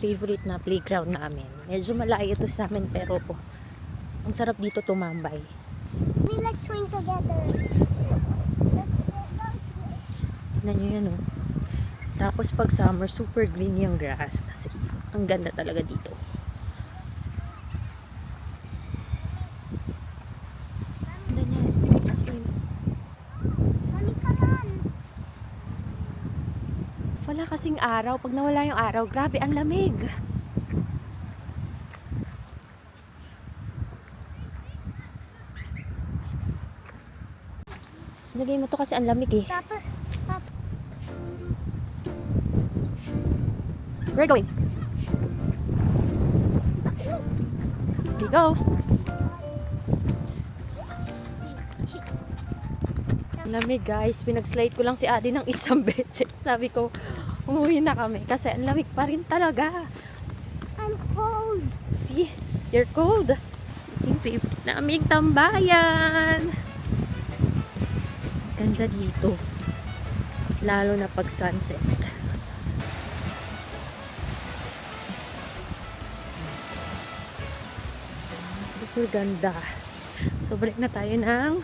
favorite na playground namin. Medyo malayo ito sa amin pero ang sarap dito tumambay. We like swing together. Tignan nyo yan, oh. Tapos pag summer, super green yung grass. Kasi ang ganda talaga dito. Tignan yan. As in, Mami, come on. wala kasing araw. Pag nawala yung araw, grabe, ang lamig. Lagay mo to kasi ang lamig eh. Papa. We're going. We go. Lamig guys. Pinag-slide ko lang si Adi ng isang beses. Sabi ko, umuwi na kami. Kasi ang lamig pa rin talaga. I'm cold. See? You're cold. Yung favorite naming tambayan. Ganda dito. Lalo na pag sunset. Super ganda. So balik na tayo ng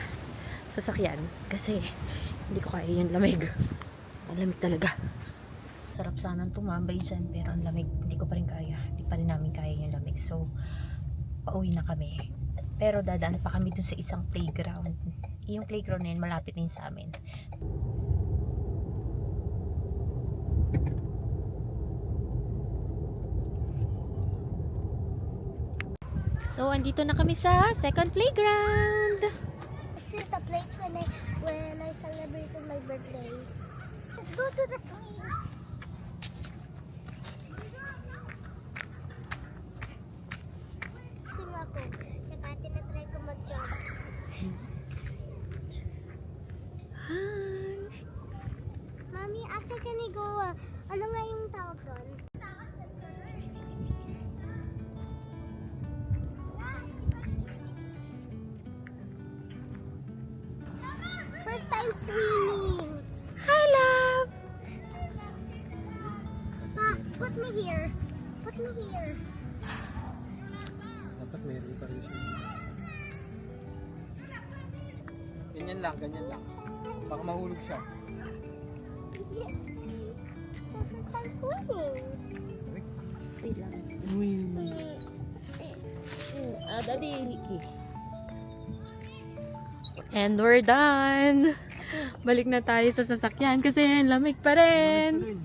sasakyan. Kasi hindi ko kaya yung lamig. Ang lamig talaga. Sarap sanang tumambay dyan. Pero ang lamig. Hindi ko pa rin kaya. Hindi pa rin namin kaya yung lamig. So pauwi na kami. Pero dadaan pa kami dun sa isang playground. Yung playground na yun, malapit din sa amin. So, andito na kami sa second playground. This is the place when I celebrated my birthday. Let's go to the swing. Swing ako. Tsaka tinatry ko mag-jump. Hi! Mami, after can we go, ano nga yung tawag doon? First time swimming. Hi, love! Pa, put me here. Put me here. Dapat may reparation. Ganyan lang. Baka mahulog siya. First time swimming. Wait lang. Uy. Daddy. And we're done! Balik na tayo sa sasakyan kasi lamig pa rin.